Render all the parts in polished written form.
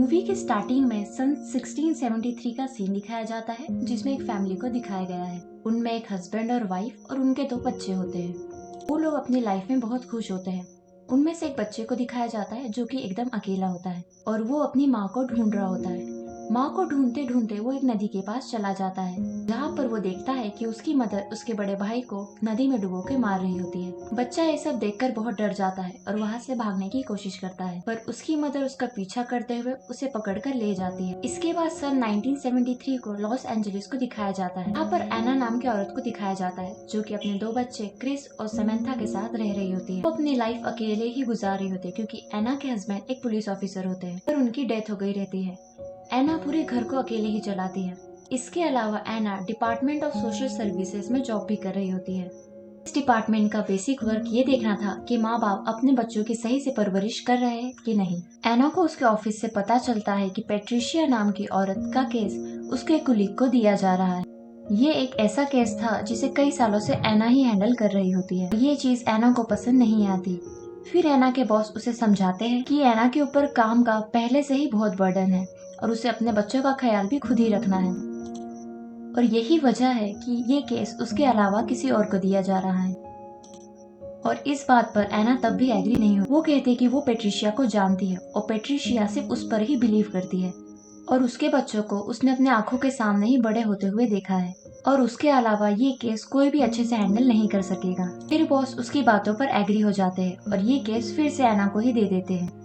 Movie के starting में सन 1673 का सीन दिखाया जाता है, जिसमें एक फैमिली को दिखाया गया है। उनमें एक हस्बैंड और वाइफ और उनके 2 बच्चे होते हैं। वो लोग अपनी लाइफ में बहुत खुश होते हैं। उनमें से एक बच्चे को दिखाया जाता है जो कि एकदम अकेला होता है और वो अपनी माँ को ढूंढ रहा होता है। माँ को ढूंढते ढूंढते वो एक नदी के पास चला जाता है, जहाँ पर वो देखता है कि उसकी मदर उसके बड़े भाई को नदी में डुबो के मार रही होती है। बच्चा ये सब देखकर बहुत डर जाता है और वहाँ से भागने की कोशिश करता है, पर उसकी मदर उसका पीछा करते हुए उसे पकड़कर ले जाती है। इसके बाद सन 1973 को लॉस एंजलिस को दिखाया जाता है। यहाँ पर एना नाम की औरत को दिखाया जाता है, जो कि अपने 2 बच्चे क्रिस और समंथा के साथ रह रही होती है। वो अपनी लाइफ अकेले ही गुजार रही होती है, क्योंकि एना के हस्बैंड एक पुलिस ऑफिसर होते हैं पर उनकी डेथ हो गई रहती है। एना पूरे घर को अकेले ही चलाती है। इसके अलावा एना डिपार्टमेंट ऑफ सोशल सर्विसेज में जॉब भी कर रही होती है। इस डिपार्टमेंट का बेसिक वर्क ये देखना था कि माँ बाप अपने बच्चों की सही से परवरिश कर रहे हैं कि नहीं। एना को उसके ऑफिस से पता चलता है कि पेट्रिशिया नाम की औरत का केस उसके कुलीग को दिया जा रहा है। ये एक ऐसा केस था जिसे कई सालों से एना ही हैंडल कर रही होती है। ये चीज एना को पसंद नहीं आती। फिर एना के बॉस उसे समझाते हैं कि एना के ऊपर काम का पहले से ही बहुत बर्डन है और उसे अपने बच्चों का ख्याल भी खुद ही रखना है, और यही वजह है कि ये केस उसके अलावा किसी और को दिया जा रहा है। और इस बात पर एना तब भी एग्री नहीं हो। वो कहती है कि वो पेट्रिशिया को जानती है और पेट्रिशिया सिर्फ उस पर ही बिलीव करती है और उसके बच्चों को उसने अपने आंखों के सामने ही बड़े होते हुए देखा है, और उसके अलावा ये केस कोई भी अच्छे से हैंडल नहीं कर सकेगा। फिर बॉस उसकी बातों पर एग्री हो जाते हैं और ये केस फिर से एना को ही दे देते हैं।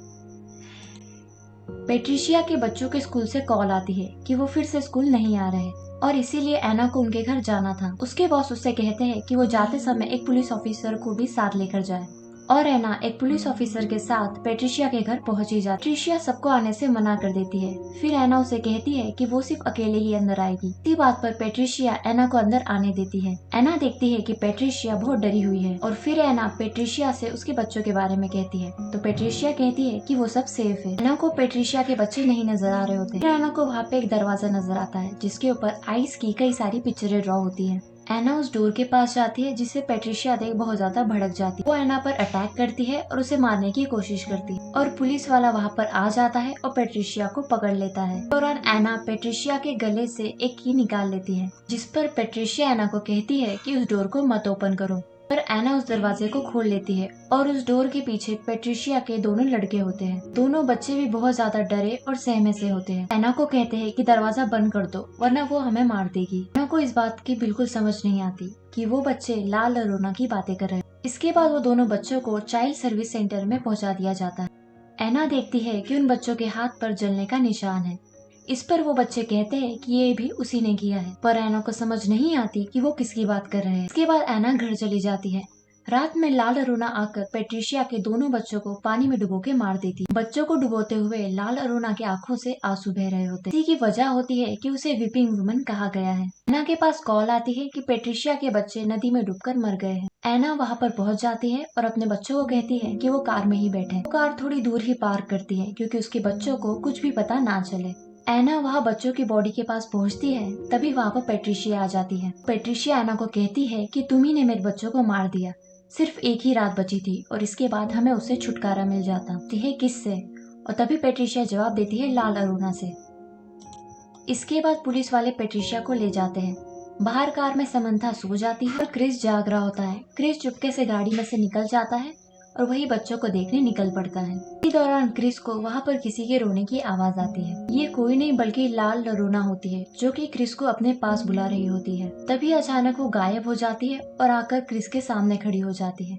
पेट्रिशिया के बच्चों के स्कूल से कॉल आती है कि वो फिर से स्कूल नहीं आ रहे और इसीलिए एना को उनके घर जाना था। उसके बॉस उससे कहते हैं कि वो जाते समय एक पुलिस ऑफिसर को भी साथ लेकर जाए, और एना एक पुलिस ऑफिसर के साथ पेट्रिशिया के घर पहुंची जाती है। पेट्रिशिया सबको आने से मना कर देती है। फिर एना उसे कहती है कि वो सिर्फ अकेले ही अंदर आएगी। इसी बात पर पेट्रिशिया एना को अंदर आने देती है। एना देखती है कि पेट्रिशिया बहुत डरी हुई है और फिर एना पेट्रिशिया से उसके बच्चों के बारे में कहती है, तो पेट्रिशिया कहती है कि वो सब सेफ है। एना को पेट्रिशिया के बच्चे नहीं नजर आ रहे होते। फिर एना को वहाँ पे एक दरवाजा नजर आता है जिसके ऊपर आइस की कई सारी पिक्चरें ड्रॉ होती है। एना उस डोर के पास जाती है, जिससे पेट्रिशिया देख बहुत ज्यादा भड़क जाती है। वो एना पर अटैक करती है और उसे मारने की कोशिश करती है, और पुलिस वाला वहाँ पर आ जाता है और पेट्रिशिया को पकड़ लेता है। दौरान एना पेट्रिशिया के गले से एक की निकाल लेती है, जिस पर पेट्रिशिया एना को कहती है कि उस डोर को मत ओपन करो, पर एना उस दरवाजे को खोल लेती है और उस डोर के पीछे पेट्रिशिया के दोनों लड़के होते हैं। दोनों बच्चे भी बहुत ज्यादा डरे और सहमे से होते हैं। एना को कहते हैं कि दरवाजा बंद कर दो वरना वो हमें मार देगी। एना को इस बात की बिल्कुल समझ नहीं आती कि वो बच्चे लाल लरोना की बातें कर रहे हैं। इसके बाद वो दोनों बच्चों को चाइल्ड सर्विस सेंटर में पहुंचा दिया जाता है। एना देखती है कि उन बच्चों के हाथ पर जलने का निशान है। इस पर वो बच्चे कहते हैं कि ये भी उसी ने किया है, पर एना को समझ नहीं आती कि वो किसकी बात कर रहे हैं। इसके बाद एना घर चली जाती है। रात में लाल अरोना आकर पेट्रिशिया के दोनों बच्चों को पानी में डुबो के मार देती है। बच्चों को डुबोते हुए लाल अरोना की आंखों से आंसू बह रहे होते हैं। इसी की वजह होती है कि उसे वीपिंग वुमन कहा गया है। एना के पास कॉल आती है कि पेट्रिशिया के बच्चे नदी में डूबकर मर गए हैं। एना वहाँ पर पहुँच जाती है और अपने बच्चों को कहती है कि वो कार में ही बैठे। वो कार थोड़ी दूर ही पार्क करती है क्योंकि उसके बच्चों को कुछ भी पता ना चले। एना वहाँ बच्चों की बॉडी के पास पहुँचती है, तभी वहाँ पर पेट्रिशिया आ जाती है। पेट्रिशिया एना को कहती है कि तुम ही ने मेरे बच्चों को मार दिया, सिर्फ एक ही रात बची थी और इसके बाद हमें उससे छुटकारा मिल जाता है, किससे? और तभी पेट्रिशिया जवाब देती है लाल अरोना से। इसके बाद पुलिस वाले पेट्रिशिया को ले जाते हैं। बाहर कार में समंथा सो जाती है और क्रिस जाग रहा होता है। क्रिस चुपके से गाड़ी में से निकल जाता है और वही बच्चों को देखने निकल पड़ता है। इसी दौरान क्रिस को वहाँ पर किसी के रोने की आवाज आती है। ये कोई नहीं बल्कि लाल लरोना होती है, जो कि क्रिस को अपने पास बुला रही होती है। तभी अचानक वो गायब हो जाती है और आकर क्रिस के सामने खड़ी हो जाती है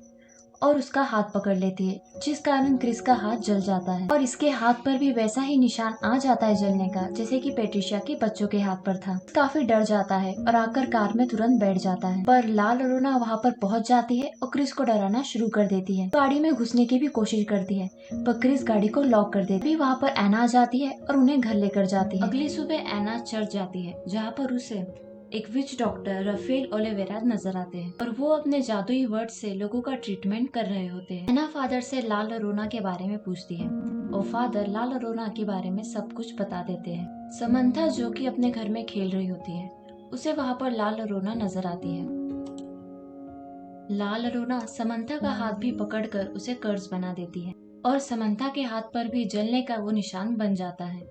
और उसका हाथ पकड़ लेती है, जिस कारण क्रिस का हाथ जल जाता है और इसके हाथ पर भी वैसा ही निशान आ जाता है जलने का, जैसे कि पेट्रिशिया के बच्चों के हाथ पर था। काफी डर जाता है और आकर कार में तुरंत बैठ जाता है, पर लाल अरोना वहाँ पर पहुँच जाती है और क्रिस को डराना शुरू कर देती है। गाड़ी में घुसने की भी कोशिश करती है, पर क्रिस गाड़ी को लॉक कर देती है। वहाँ पर एना आ जाती है और उन्हें घर लेकर जाती है। अगली सुबह एना चर्च जाती है, जहाँ पर उसे एक विच डॉक्टर राफेल ओलिवेरा नजर आते हैं और वो अपने जादुई वर्ड से लोगों का ट्रीटमेंट कर रहे होते हैं। एना फादर से लाल अरोना के बारे में पूछती है और फादर लाल अरोना के बारे में सब कुछ बता देते हैं। समंथा जो कि अपने घर में खेल रही होती है, उसे वहाँ पर लाल अरोना नजर आती है। लाल अरोना समंथा का हाथ भी पकड़कर उसे कर्ज बना देती है। और समंथा के हाथ पर भी जलने का वो निशान बन जाता है।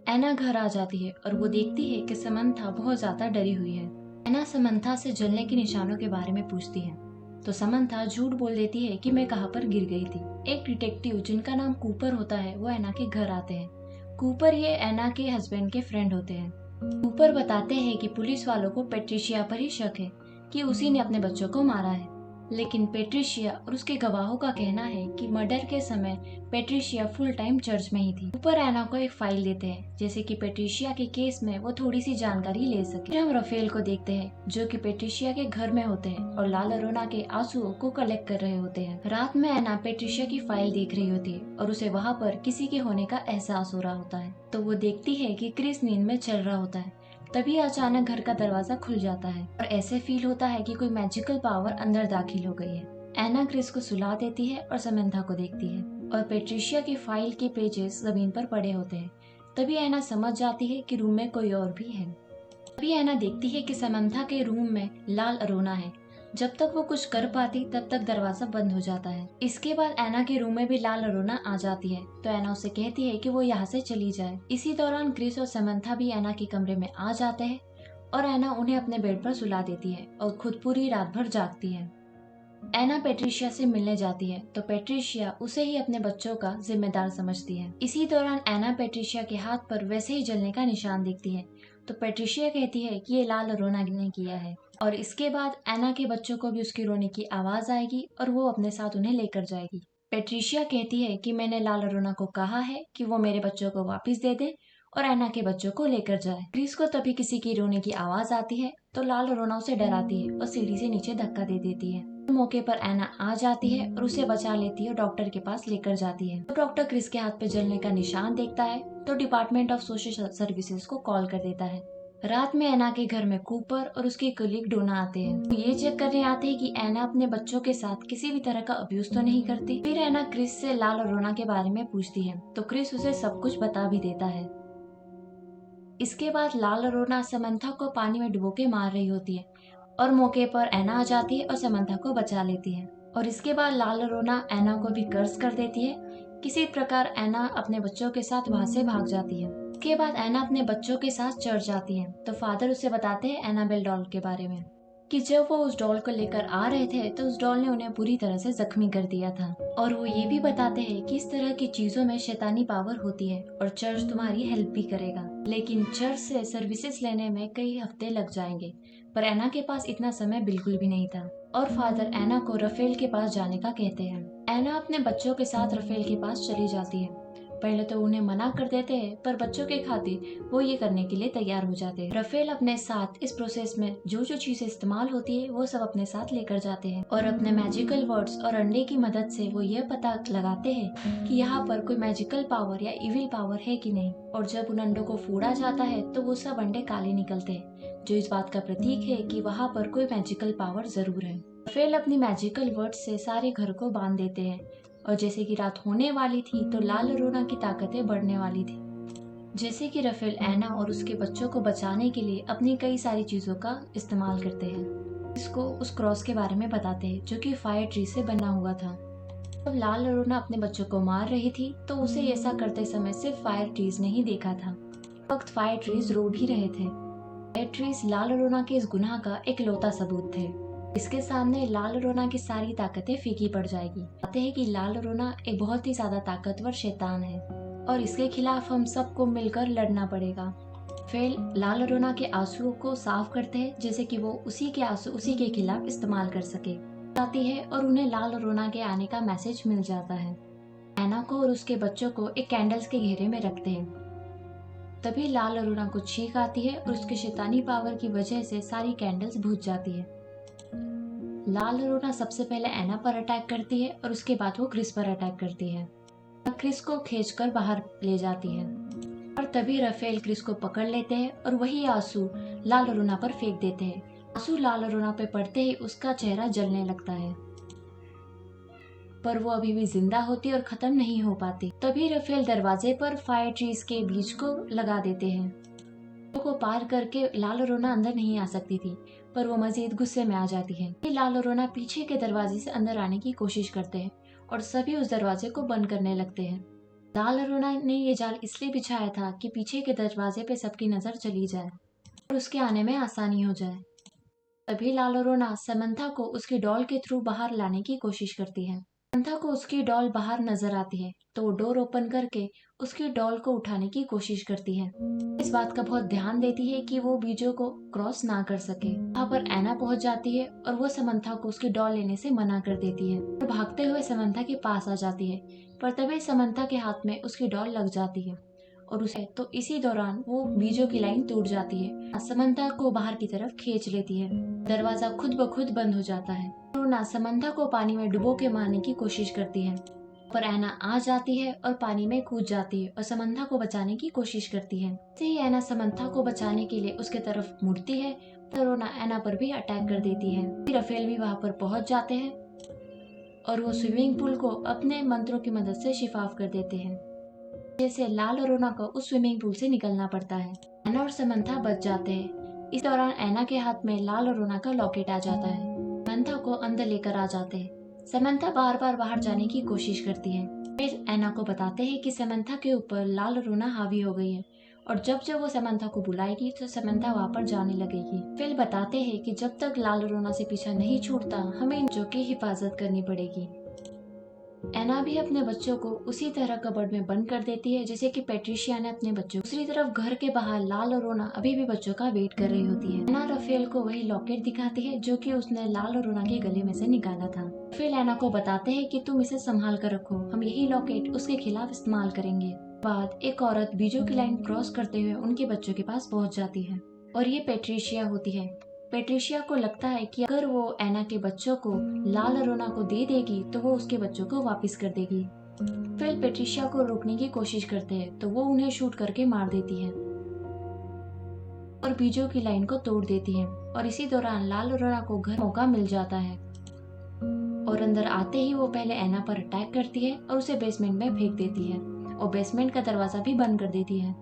एना घर आ जाती है और वो देखती है कि समंथा बहुत ज्यादा डरी हुई है। एना समंथा से जलने के निशानों के बारे में पूछती है तो समंथा झूठ बोल देती है कि मैं कहाँ पर गिर गई थी। एक डिटेक्टिव जिनका नाम कूपर होता है वो एना के घर आते हैं। कूपर ये एना के हस्बैंड के फ्रेंड होते हैं। कूपर बताते हैं कि पुलिस वालों को पेट्रिशिया पर ही शक है कि उसी ने अपने बच्चों को मारा है, लेकिन पेट्रिशिया और उसके गवाहों का कहना है कि मर्डर के समय पेट्रिशिया फुल टाइम चर्च में ही थी। ऊपर एना को एक फाइल देते हैं जैसे कि पेट्रिशिया के केस में वो थोड़ी सी जानकारी ले सके। फिर हम रफेल को देखते हैं जो कि पेट्रिशिया के घर में होते हैं और लाल अरोना के आंसुओं को कलेक्ट कर रहे होते हैं। रात में एना पेट्रिशिया की फाइल देख रही होती है और उसे वहाँ पर किसी के होने का एहसास हो रहा होता है, तो वो देखती है कि क्रिस नींद में चल रहा होता है। तभी अचानक घर का दरवाजा खुल जाता है और ऐसे फील होता है कि कोई मैजिकल पावर अंदर दाखिल हो गई है। एना क्रिस को सुला देती है और समंथा को देखती है और पेट्रिशिया की फाइल के पेजेस जमीन पर पड़े होते हैं। तभी एना समझ जाती है कि रूम में कोई और भी है। तभी एना देखती है कि समंथा के रूम में लाल अरोना है। जब तक वो कुछ कर पाती तब तक दरवाजा बंद हो जाता है। इसके बाद एना के रूम में भी लाल अरोना आ जाती है तो एना उसे कहती है कि वो यहाँ से चली जाए। इसी दौरान क्रिस और समंथा भी एना के कमरे में आ जाते हैं और एना उन्हें अपने बेड पर सुला देती है और खुद पूरी रात भर जागती है। एना पेट्रिशिया से मिलने जाती है तो पेट्रिशिया उसे ही अपने बच्चों का जिम्मेदार समझती है। इसी दौरान एना पेट्रिशिया के हाथ पर वैसे ही जलने का निशान देखती है तो पेट्रिशिया कहती है कि ये लाल अरोना ने किया है। और इसके बाद एना के बच्चों को भी उसकी रोने की आवाज आएगी और वो अपने साथ उन्हें लेकर जाएगी। पेट्रिशिया कहती है कि मैंने लाल अरोना को कहा है कि वो मेरे बच्चों को वापस दे दे और एना के बच्चों को लेकर जाए। क्रिस को तभी किसी की रोने की आवाज आती है तो लाल अरोना उसे डराती है और सीढ़ी से नीचे धक्का दे देती है। मौके पर एना आ जाती है और उसे बचा लेती है और डॉक्टर के पास लेकर जाती है। तो डॉक्टर क्रिस के हाथ पे जलने का निशान देखता है तो डिपार्टमेंट ऑफ सोशल सर्विसेज को कॉल कर देता है। रात में एना के घर में कूपर और उसके कलीग डोना आते हैं। तो ये चेक करने आते हैं कि एना अपने बच्चों के साथ किसी भी तरह का अब्यूज तो नहीं करती। फिर एना क्रिस से लाल अरोना के बारे में पूछती है तो क्रिस उसे सब कुछ बता भी देता है। इसके बाद लाल अरोना समंथा को पानी में डुबो के मार रही होती है और मौके पर एना आ जाती है और समंथा को बचा लेती है। और इसके बाद लाल अरोना एना को भी कर्ज कर देती है। किसी प्रकार एना अपने बच्चों के साथ वहां से भाग जाती है। इसके बाद एना अपने बच्चों के साथ चर्च जाती है तो फादर उसे बताते हैं एनाबेल डॉल के बारे में कि जब वो उस डॉल को लेकर आ रहे थे तो उस डॉल ने उन्हें पूरी तरह से जख्मी कर दिया था। और वो ये भी बताते हैं कि इस तरह की चीजों में शैतानी पावर होती है और चर्च तुम्हारी हेल्प भी करेगा, लेकिन चर्च से सर्विसेज लेने में कई हफ्ते लग जाएंगे। पर एना के पास इतना समय बिल्कुल भी नहीं था और फादर एना को रफेल के पास जाने का कहते हैं। एना अपने बच्चों के साथ रफेल के पास चली जाती है। पहले तो उन्हें मना कर देते हैं पर बच्चों के खातिर वो ये करने के लिए तैयार हो जाते हैं। रफेल अपने साथ इस प्रोसेस में जो जो चीजें इस्तेमाल होती है वो सब अपने साथ लेकर जाते हैं और अपने मैजिकल वर्ड्स और अंडे की मदद से वो ये पता लगाते हैं कि यहाँ पर कोई मैजिकल पावर या इविल पावर है कि नहीं। और जब उन अंडों को फोड़ा जाता है तो वो सब अंडे काले निकलते हैं, जो इस बात का प्रतीक है कि वहाँ पर कोई मैजिकल पावर जरूर है। रफेल अपनी मैजिकल वर्ड्स से सारे घर को बांध देते हैं और जैसे कि रात होने वाली थी तो लाल अरोना की ताकतें बढ़ने वाली थी। जैसे कि रफेल एना और उसके बच्चों को बचाने के लिए अपनी कई सारी चीजों का इस्तेमाल करते हैं। इसको उस क्रॉस के बारे में बताते हैं जो कि फायर ट्री से बना हुआ था। जब लाल अरोना अपने बच्चों को मार रही थी तो उसे ऐसा करते समय सिर्फ फायर ट्रीज नहीं देखा था, वक्त फायर ट्रीज रो भी रहे थे। फायर ट्रीज लाल अरोना के इस गुनाह का एक लौता सबूत थे। इसके सामने लाल अरोना की सारी ताकतें फीकी पड़ जाएगी। कहते हैं कि लाल अरोना एक बहुत ही ज्यादा ताकतवर शैतान है और इसके खिलाफ हम सबको मिलकर लड़ना पड़ेगा। फिर लाल अरोना के आंसुओं को साफ करते हैं जैसे कि वो उसी के आंसू उसी के खिलाफ इस्तेमाल कर सके आती है और उन्हें लाल अरोना के आने का मैसेज मिल जाता है। एना को और उसके बच्चों को एक कैंडल्स के घेरे में रखते हैं। तभी लाल अरोना को छींक आती है और उसके शैतानी पावर की वजह से सारी कैंडल्स बुझ जाती है। लाल अरोना सबसे पहले एना पर अटैक करती है और उसके बाद वो क्रिस पर अटैक करती है। क्रिस को खींचकर बाहर ले जाती है और तभी रफेल क्रिस को पकड़ लेते हैं और वही आंसू लाल अरोना पर फेंक देते हैं। आंसू लाल अरोना पे पड़ते ही उसका चेहरा जलने लगता है, पर वो अभी भी जिंदा होती और खत्म नहीं हो पाती। तभी रफेल दरवाजे पर फायर ट्रीज के बीज को लगा देते हैं। को पार करके लाल अरोना अंदर नहीं आ सकती थी, पर वो मजीद गुस्से में आ जाती है। लाल अरोना पीछे के दरवाजे से अंदर आने की कोशिश करते हैं और सभी उस दरवाजे को बंद करने लगते हैं। लाल अरोना ने ये जाल इसलिए बिछाया था कि पीछे के दरवाजे पे सबकी नजर चली जाए और उसके आने में आसानी हो जाए। तभी लाल अरोना समंथा को उसकी डॉल के थ्रू बाहर लाने की कोशिश करती है। समंथा को उसकी डॉल बाहर नजर आती है तो वो डोर ओपन करके उसकी डॉल को उठाने की कोशिश करती है। इस बात का बहुत ध्यान देती है कि वो बीजों को क्रॉस ना कर सके। वहाँ पर एना पहुंच जाती है और वो समंथा को उसकी डॉल लेने से मना कर देती है और भागते हुए समंथा के पास आ जाती है, पर तभी समंथा के हाथ में उसकी डॉल लग जाती है और उसे तो इसी दौरान वो बीजों की लाइन टूट जाती है। समंथा को बाहर की तरफ खींच लेती है। दरवाजा खुद ब खुद बंद हो जाता है। रोना समंथा को पानी में डुबो के मारने की कोशिश करती है, पर ऐना आ जाती है और पानी में कूद जाती है और समंथा को बचाने की कोशिश करती है। ऐसे ही ऐना समंथा को बचाने के लिए उसके तरफ मुड़ती है तो रोना ऐना पर भी अटैक कर देती है। फिर रफेल भी वहाँ पर पहुँच जाते हैं और वो स्विमिंग पूल को अपने मंत्रों की मदद से शिफाफ कर देते हैं, जैसे लाल और रोना को उस स्विमिंग पूल से निकलना पड़ता है। ऐना और समंथा बच जाते हैं। इस दौरान ऐना के हाथ में लाल और रोना का लॉकेट आ जाता है। समंथा को अंदर लेकर आ जाते हैं। समंथा बार बार बाहर जाने की कोशिश करती है। फिर ऐना को बताते हैं कि समंथा के ऊपर लाल और रोना हावी हो गई है और जब जब वो समंथा को बुलाएगी तो समंथा वहाँ पर जाने लगेगी। फिर बताते हैं कि जब तक लाल और रोना से पीछा नहीं छूटता हमें इन बच्चों की हिफाजत करनी पड़ेगी। ऐना भी अपने बच्चों को उसी तरह कबर्ड में बंद कर देती है जैसे कि पैट्रिशिया ने अपने बच्चों। दूसरी तरफ घर के बाहर लाल और रोना अभी भी बच्चों का वेट कर रही होती है। ऐना रफेल को वही लॉकेट दिखाती है जो कि उसने लाल और रोना के गले में से निकाला था। रफेल ऐना को बताते हैं कि तुम इसे संभाल कर रखो, हम यही लॉकेट उसके खिलाफ इस्तेमाल करेंगे। बाद एक औरत बीजों की लाइन क्रॉस करते हुए उनके बच्चों के पास पहुंच जाती है और ये पैट्रिशिया होती है। पैट्रिशिया को लगता है कि अगर वो ऐना के बच्चों को लाल अरोना को दे देगी तो वो उसके बच्चों को वापस कर देगी। फिर पैट्रिशिया को रोकने की कोशिश करते हैं तो वो उन्हें शूट करके मार देती है और बीजों की लाइन को तोड़ देती है और इसी दौरान लाल अरोना को घर मौका मिल जाता है और अंदर आते ही वो पहले ऐना पर अटैक करती है और उसे बेसमेंट में फेंक देती है और बेसमेंट का दरवाजा भी बंद कर देती है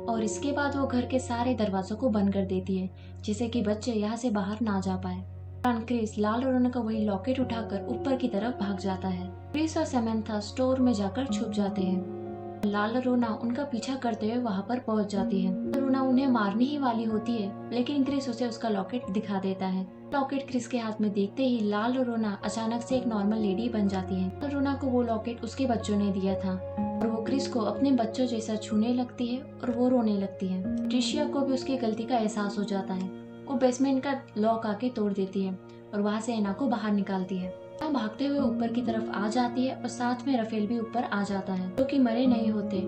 और इसके बाद वो घर के सारे दरवाजों को बंद कर देती है जिससे कि बच्चे यहाँ से बाहर ना जा पाए। क्रिस लाल और रोना का वही लॉकेट उठाकर ऊपर की तरफ भाग जाता है। क्रिस और समंथा स्टोर में जाकर छुप जाते हैं। लाल और रोना उनका पीछा करते हुए वहाँ पर पहुँच जाती है। रोना उन्हें मारने ही वाली होती है लेकिन क्रिस उसे उसका लॉकेट दिखा देता है। लॉकेट क्रिस के हाथ में देखते ही लाल और रोना अचानक से एक नॉर्मल लेडी बन जाती है। रोना को वो लॉकेट उसके बच्चों ने दिया था और वो क्रिस को अपने बच्चों जैसा छूने लगती है और वो रोने लगती है। ट्रिशिया को भी उसकी गलती का एहसास हो जाता है। वो बेसमेंट का लॉक आके तोड़ देती है और वहाँ से ऐना को बाहर निकालती है। ऐना भागते हुए ऊपर की तरफ आ जाती है और साथ में रफेल भी ऊपर आ जाता है जो कि मरे नहीं होते।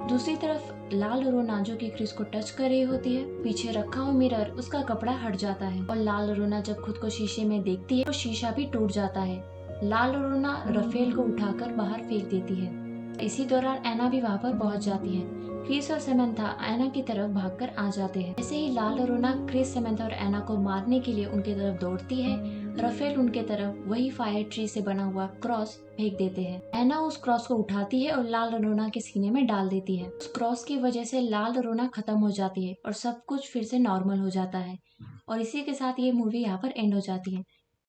दूसरी तरफ लाल रोना जो कि क्रिस को टच कर रही होती है, पीछे रखा हुआ मिरर उसका कपड़ा हट जाता है और लाल रोना जब खुद को शीशे में देखती है तो शीशा भी टूट जाता है। लाल रोना रफेल को उठाकर बाहर फेंक देती है। इसी दौरान ऐना भी वहाँ पर पहुँच जाती है। क्रिस और समंथा ऐना की तरफ भागकर आ जाते हैं। ऐसे ही लाल रोना क्रिस, समंथा और ऐना को मारने के लिए उनके तरफ दौड़ती है। रफेल उनके तरफ वही फायर ट्री से बना हुआ क्रॉस फेंक देते हैं। ऐना उस क्रॉस को उठाती है और लाल रोना के सीने में डाल देती है। उस क्रॉस की वजह से लाल रोना खत्म हो जाती है और सब कुछ फिर से नॉर्मल हो जाता है और इसी के साथ ये मूवी यहाँ पर एंड हो जाती है।